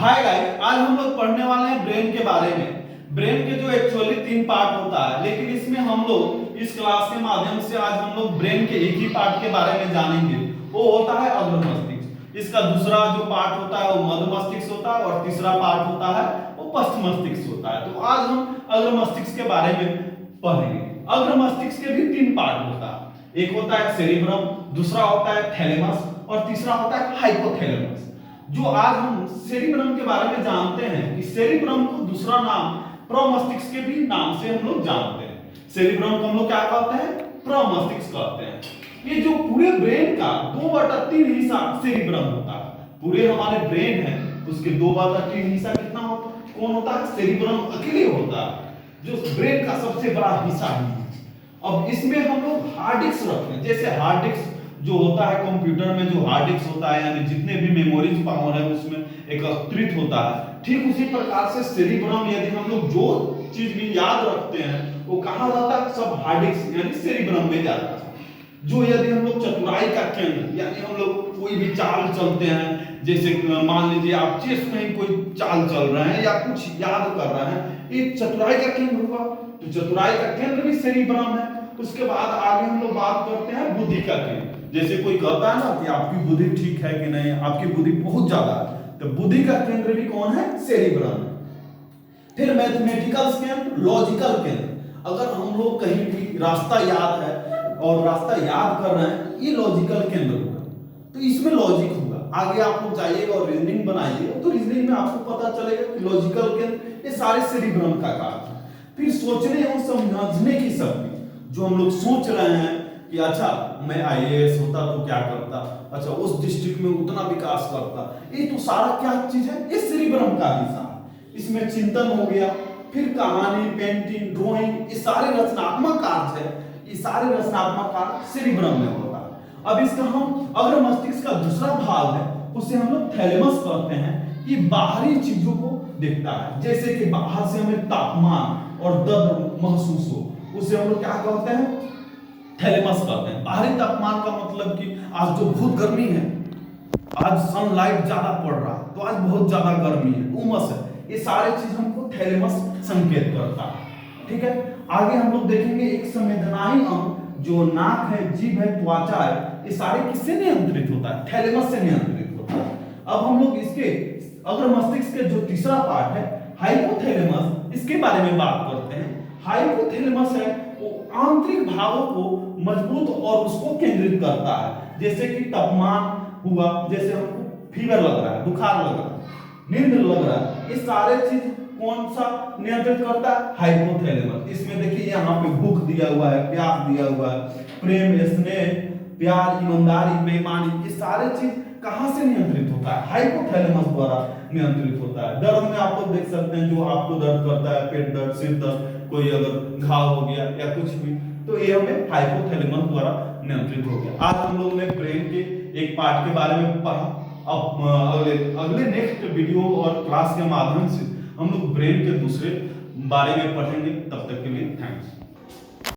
Hi guys, आज हम लोग पढ़ने वाले हैं ब्रेन के बारे में। ब्रेन के जो एक्चुअली 3 पार्ट होता है, लेकिन इसमें हम लोग इस क्लास के माध्यम से आज हम लोग ब्रेन के एक ही पार्ट के बारे में जानेंगे। वो होता है अग्र मस्तिष्क। इसका दूसरा जो पार्ट होता है वो मध्य मस्तिष्क होता है और तीसरा पार्ट होता है वो पश्च मस्तिष्क होता है। तो आज हम अग्र मस्तिष्क के बारे में पढ़ेंगे। अग्र मस्तिष्क के भी 3 पार्ट होता है। एक होता है सेरिब्रम, दूसरा होता है थैलेमस और तीसरा होता है हाइपोथैलेमस। जो आज हम सेरिब्रम के बारे में जानते हैं कि सेरिब्रम को दूसरा नाम प्रमस्तिष्क के भी नाम से हम लोग जानते हैं। सेरिब्रम को हम लोग क्या कहते हैं? प्रमस्तिष्क कहते हैं। ये जो पूरे ब्रेन का 2/3 हिस्सा सेरिब्रम होता है। पूरे हमारे ब्रेन है उसके 2/3 हिस्सा कितना होता है? कौन होता है? सेरिब्रम अकेले होता है, जो ब्रेन का सबसे बड़ा हिस्सा है। अब इसमें हम लोग हार्ड डिस्क रखते हैं। जैसे हार्ड डिस्क जो होता है कंप्यूटर में, जो हार्ड डिस्क होता है यानी जितने भी मेमोरीज पावर है उसमें एकत्रित होता है, ठीक उसी प्रकार से सेरिब्रम यदि हम लोग जो चीज भी याद रखते हैं वो कहाँ जाता है? सब हार्ड डिस्क यानी सेरिब्रम में जाता है। जो यदि हम लोग चतुराई का केंद्र यानी हम लोग कोई भी चाल चलते हैं, जैसे मान लीजिए आप चेस में ही कोई चाल चल रहे हैं या कुछ याद कर रहे हैं, ये चतुराई का केंद्र हुआ। तो चतुराई का केंद्र भी सेरिब्रम है। उसके बाद आगे हम लोग बात करते हैं बुद्धि का केंद्र। जैसे कोई कहता है ना कि आपकी बुद्धि ठीक है कि नहीं, आपकी बुद्धि बहुत ज्यादा है, तो बुद्धि का केंद्र भी कौन है? सेरिब्रम है। फिर मैथमेटिकल केंद्र, लॉजिकल केंद्र। अगर हम लोग कहीं भी रास्ता याद है और रास्ता याद कर रहे हैं, ये लॉजिकल केंद्र होगा, तो इसमें लॉजिक होगा। आगे आप लोग जाइएगा और रीजनिंग बनाइएगा तो रीजनिंग में आपको पता चलेगा कि लॉजिकल केंद्र ये सारे सेरिब्रम का कार्य है। फिर सोचने और समझने की शक्ति, जो हम लोग सोच रहे हैं कि अच्छा मैं आईएएस होता तो क्या करता, अच्छा उस डिस्ट्रिक्ट में उतना विकास करता, ये तो सारा क्या चीज है? ये सेरिब्रम का हिस्सा है। इसमें चिंतन हो गया, फिर कहानी, पेंटिंग, ड्राइंग, ये सारे रचनात्मक कार्य है, ये सारे रचनात्मक कार्य सेरिब्रम में होता है। अब इसका हम अग्र मस्तिष्क का दूसरा भाग है उसे हम लोग थैलेमस कहते हैं। ये बाहरी चीजों को देखता है, जैसे कि बाहर से हमें तापमान और दर्द महसूस हो, उसे हम लोग क्या कहते हैं? थैलेमस कहते हैं। बाहरी तापमान का मतलब कि आज जो बहुत गर्मी है, आज सनलाइट ज्यादा पड़ रहा है तो आज बहुत ज्यादा गर्मी है, उमस है, ये सारे चीज हमको थैलेमस संकेत करता है। ठीक है, आगे हम लोग देखेंगे एक संवेदनाई अंग जो नाक है, जीभ है, त्वचा है, ये सारे किससे नियंत्रित होता है? थैलेमस से नियंत्रित होता है। अब हम लोग इसके अग्र मस्तिष्क के जो तीसरा पार्ट है हाइपोथैलेमस, इसके बारे में बात करते हैं। हाइपोथैलेमस है वो आंतरिक भागों को मजबूत और उसको केंद्रित करता है। जैसे कि तापमान हुआ, जैसे हमको फीवर लग रहा है, बुखार लग रहा है, नींद लग रहा है, ये सारे चीज कौन सा नियंत्रित करता है? हाइपोथैलेमस। इसमें देखिए यहाँ पे भूख दिया हुआ है, प्यास दिया हुआ है, प्रेम, स्नेह, प्यार, ईमानदारी, बेईमानी, ये सारे चीज कहां से नियंत्रित होता है? हाइपोथैलेमस द्वारा नियंत्रित होता है। दर्द में आप लोग देख सकते हैं, जो आपको दर्द करता है, पेट दर्द, सिर दर्द, कोई अगर घाव हो गया या कुछ भी, तो ये हमें हाइपोथैलेमस द्वारा नियंत्रित हो गया। आज हम लोगों ने ब्रेन के एक पार्ट के बारे में पढ़ा। अब अगले नेक्स्ट वीडियो और क्लास के माध्यम से हम लोग ब्रेन के दूसरे बारे में पढ़ेंगे। तब तक के लिए थैंक्स।